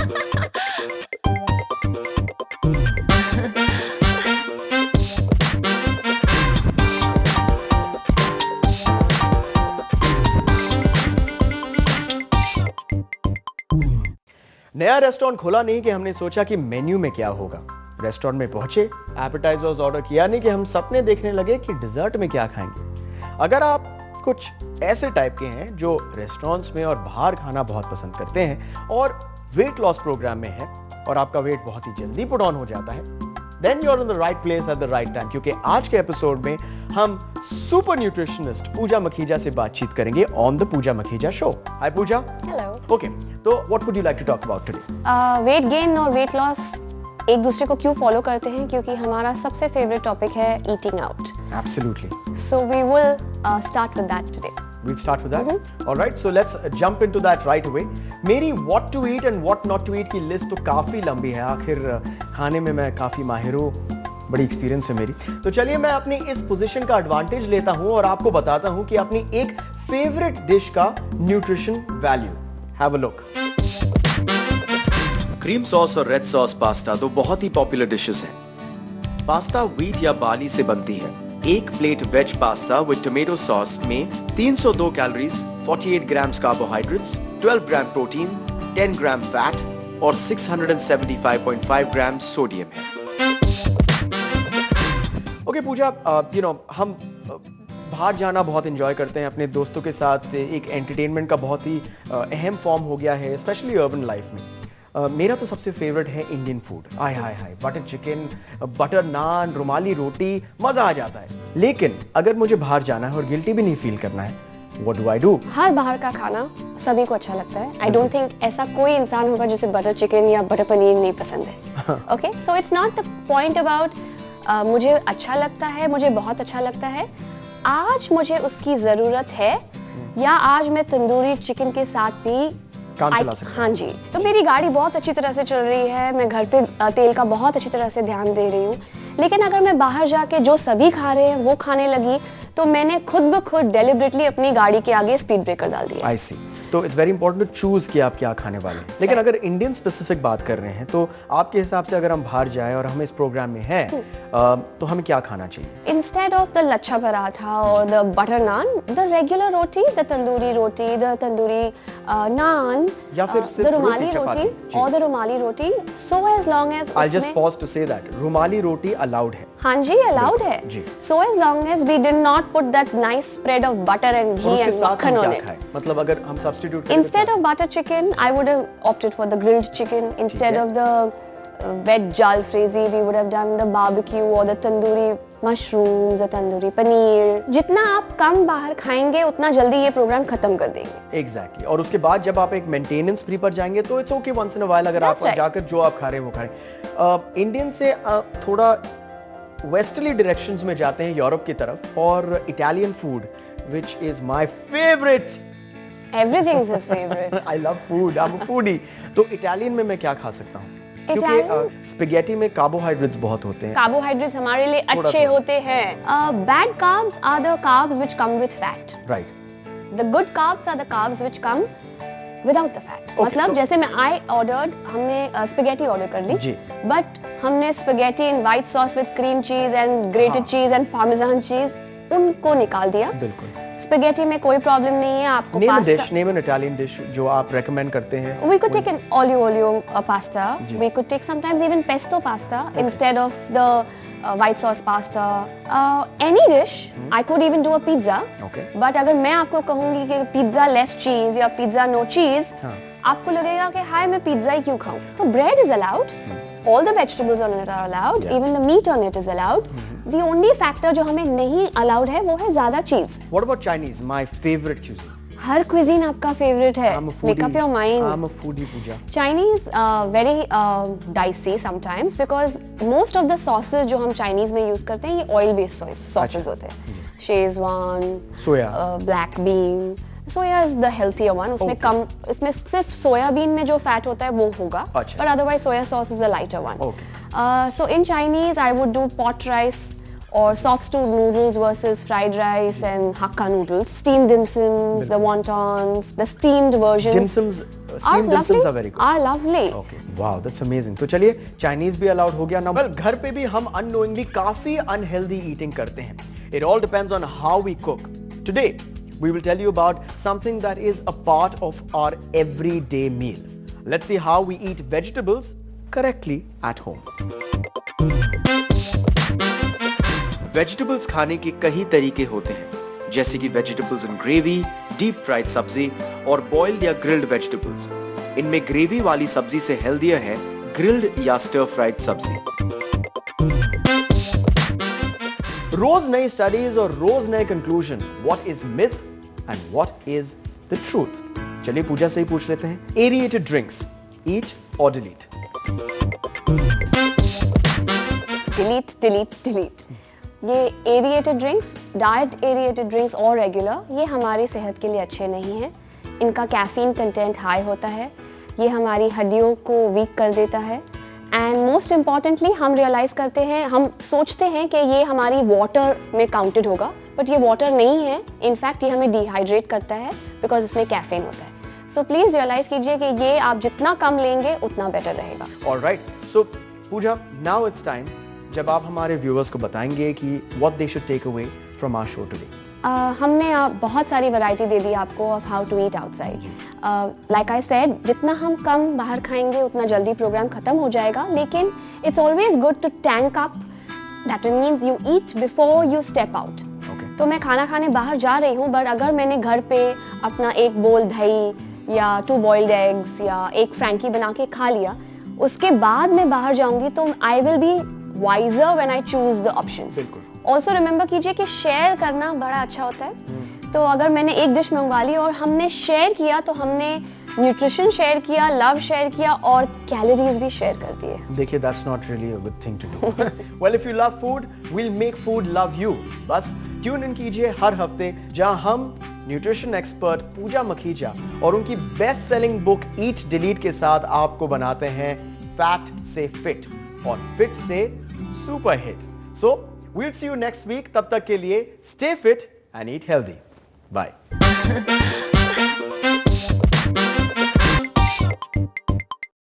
नया रेस्टोरेंट खोला नहीं कि हमने सोचा कि मेन्यू में क्या होगा। रेस्टोरेंट में पहुंचे, एपेटाइजर्स ऑर्डर किया नहीं कि हम सपने देखने लगे कि डिजर्ट में क्या खाएंगे। अगर आप कुछ ऐसे टाइप के हैं जो रेस्टोरेंट्स में और बाहर खाना बहुत पसंद करते हैं और वेट लॉस प्रोग्राम में है और आपका वेट बहुत ही जल्दी पुट ऑन हो जाता है, then you are in the right place at the right time, क्योंकि आज के एपिसोड में हम सुपर न्यूट्रिशनिस्ट पूजा मखीजा से बातचीत करेंगे on the Pooja Makhija show. Hi Pooja. Hello. Okay, तो what would you like to talk about today? Weight gain और वेट लॉस एक दूसरे को क्यों फॉलो करते हैं, क्योंकि हमारा सबसे फेवरेट टॉपिक है eating out. Absolutely. So we will start with that today. We'll start with that. All right, so let's jump into that right away. मेरी what to eat and what not to eat की list तो काफी लंबी है। आखिर खाने में मैं काफी माहिर हूँ, बड़ी एक्सपीरियंस है मेरी। तो चलिए मैं अपनी इस पोजीशन का एडवांटेज लेता हूँ और आपको बताता हूँ कि अपनी एक फेवरेट डिश का nutrition value. Have a look. Cream sauce और रेड सॉस पास्ता दो बहुत ही पॉपुलर डिशेस हैं। पास्ता व्हीट या बार्ली से बनती है। एक plate veg pasta with tomato sauce में 302 calories, 48 grams carbohydrates, 12 gram protein, 10 gram fat और 675.5 ग्राम सोडियम है। ओके पूजा, हम बाहर जाना बहुत एंजॉय करते हैं अपने दोस्तों के साथ। एक एंटरटेनमेंट का बहुत ही अहम फॉर्म हो गया है, स्पेशली अर्बन लाइफ में। मेरा तो सबसे फेवरेट है इंडियन फूड। हाय हाय हाय, बटर चिकन, बटर नान, रुमाली रोटी, मजा आ जाता है। लेकिन अगर मुझे बाहर जाना है और गिल्टी भी नहीं फील करना है, व्हाट डू आई डू? हर बाहर का खाना सभी को अच्छा लगता है। आई डोंट थिंक ऐसा कोई इंसान होगा जिसे बटर चिकन या बटर पनीर नहीं पसंद है। Okay, so it's not the point about मुझे अच्छा लगता है, मुझे बहुत अच्छा लगता है, आज मुझे उसकी जरूरत है या आज मैं तंदूरी चिकन के साथ भी काम चला सकते हैं। हाँ जी। तो मेरी गाड़ी बहुत अच्छी तरह से चल रही है, मैं घर पे तेल का बहुत अच्छी तरह से ध्यान दे रही हूँ, लेकिन अगर मैं बाहर जाके जो सभी खा रहे हैं वो खाने लगी तो मैंने खुद ब खुद डेलिबरेटली अपनी गाड़ी के आगे स्पीड ब्रेकर डाल दिया। I see. तो it's very important to choose कि आप क्या खाने वाले हैं। लेकिन अगर इंडियन स्पेसिफिक बात कर रहे हैं तो आपके हिसाब से अगर हम बाहर जाए और हम इस प्रोग्राम में हैं तो हमें क्या खाना चाहिए? Instead of the lachha paratha or the butter naan, the regular roti, the tandoori roti, the tandoori naan, या फिर सिर्फ the rumali chapati? roti or the rumali roti, so as long as I'll just उसमें pause to say that rumali roti allowed है। हाँ जी, allowed है। जी। So as long as we did not put that nice spread of butter and और ghee उसके and साथ हम makhan on क्या it. खाएं? मतलब अगर हम सब्स्टिट्यूट करें Instead of butter chicken, I would have opted for the grilled chicken. Instead of the veg jalfrezi, we would have done the barbecue or the tandoori mushrooms, the tandoori paneer. जितना आप कम बाहर खाएंगे उतना जल्दी ये programme खत्म कर देंगे। एग्जैक्टली। और उसके बाद जब आप एक मेंटेनेंस फ्री पर जाएंगे तो it's okay once in a while अगर आप जाकर जो आप खा रहे हैं वो खा रहे हैं। इंडियन से थोड़ा वेस्टर्ली डायरेक्शंस में जाते हैं यूरोप की तरफ, और Italian food which is my favourite. Everything is his favorite. I love food, I am a foodie. तो इटालियन में मैं क्या खा सकता हूँ? क्योंकि स्पेगेटी में कार्बोहाइड्रेट्स बहुत होते हैं। कार्बोहाइड्रेट्स हमारे लिए अच्छे होते हैं। Bad carbs are the carbs which come with fat. Right. The good carbs are the carbs which come without the fat. मतलब जैसे मैं हमने स्पेगेटी ऑर्डर कर दी, बट हमने spaghetti in white sauce with cream cheese and grated cheese and parmesan cheese उनको निकाल दिया। बिल्कुल। स्पेगेटी में कोई प्रॉब्लम नहीं है आपको। Name an Italian dish जो आप recommend करते हैं। We could take an olio pasta. We could take sometimes even pesto pasta instead of the white sauce pasta. Any dish. I could even do a pizza. Okay. But अगर मैं आपको कहूँगी कि pizza less cheese या pizza no cheese, आपको लगेगा कि हाय मैं पिज्जा ही क्यों खाऊं? तो bread is allowed. All the vegetables on it are allowed. Even the meat on it is allowed. The only factor जो हमें नहीं allowed है वो है ज़्यादा cheese. What about Chinese? My favorite cuisine. Her cuisine आपका favorite है. I'm a foodie. Make up your mind. I'm a foodie, Pooja. Chinese very dicey sometimes because most of the sauces जो हम Chinese में use करते हैं ये oil based sauces होते हैं. Szechuan, soya, black bean. Soya is the healthier one. उसमें कम, इसमें सिर्फ सोयाबीन में जो फैट होता है वो होगा, पर otherwise soya sauce is the lighter one. So in Chinese I would do pot rice or soft stewed noodles versus fried rice and Hakka noodles, steamed dim sums, the wontons, the steamed versions. Dim sums steamed dim sums are very good. Are lovely. Okay, wow, that's amazing. तो चलिए Chinese भी allowed हो गया ना। well, घर पे भी हम unknowingly काफी अनहेल्दी ईटिंग करते हैं। It all depends on how we cook. Today we will tell you about something that is a part of our everyday meal. Let's see how we eat vegetables correctly at home. Vegetables खाने के कई तरीके होते हैं, जैसे कि vegetables इन gravy, deep fried सब्जी और बॉइल्ड या ग्रिल्ड वेजिटेबल्स। इनमें ग्रेवी वाली सब्जी से हेल्दियर है ग्रिल्ड या स्टर फ्राइड सब्जी। रोज नई स्टडीज और रोज नए conclusion, what is myth and what is the truth. चलिए पूजा से ही पूछ लेते हैं, एरिएटेड ड्रिंक्स, ईट और डिलीट? डिलीट। ये aerated drinks, diet aerated drinks और रेगुलर, ये हमारी सेहत के लिए अच्छे नहीं हैं। इनका कैफीन कंटेंट हाई होता है, ये हमारी हड्डियों को वीक कर देता है एंड मोस्ट इम्पॉर्टेंटली हम रियलाइज़ करते हैं, हम सोचते हैं कि ये हमारी वाटर में काउंटेड होगा, बट ये वाटर नहीं है। इनफैक्ट ये हमें डिहाइड्रेट करता है बिकॉज इसमें कैफीन होता है। सो प्लीज़ रियलाइज़ कीजिए कि ये आप जितना कम लेंगे उतना बेटर रहेगा। Alright, so Pooja, now it's time जब आप हमारे व्यूअर्स को बताएंगे कि what they should take away from our show today. हमने बहुत सारी वैरायटी दे दी आपको of how to eat outside. Like I said, जितना हम कम बाहर खाएंगे उतना जल्दी प्रोग्राम खत्म हो जाएगा, लेकिन it's always good to tank up. That means you eat before you step out. तो मैं खाना खाने बाहर जा रही हूँ, बट अगर मैंने घर पे अपना एक बोल दही या 2 बॉइल्ड एग्स या एक फ्रैंकी बना के खा लिया, उसके बाद मैं बाहर जाऊंगी तो I will be wiser when I choose the options. Also remember कीजिए कि शेयर करना बड़ा अच्छा होता है। तो अगर मैंने एक डिश मंगवा ली और हमने शेयर किया, तो हमने न्यूट्रिशन शेयर किया, लव शेयर किया और कैलोरीज भी शेयर कर दिए। देखिए, that's not really a good thing to do. Well, if you love food, we'll make food love you. बस ट्यून इन कीजिए हर हफ्ते, जहां हम न्यूट्रिशन एक्सपर्ट पूजा मखीजा और उनकी बेस्ट सेलिंग बुक ईट डिलीट के साथ आपको बनाते हैं फैट से फिट और फिट से super hit. So we'll see you next week. तब तक के लिए stay fit and eat healthy. Bye.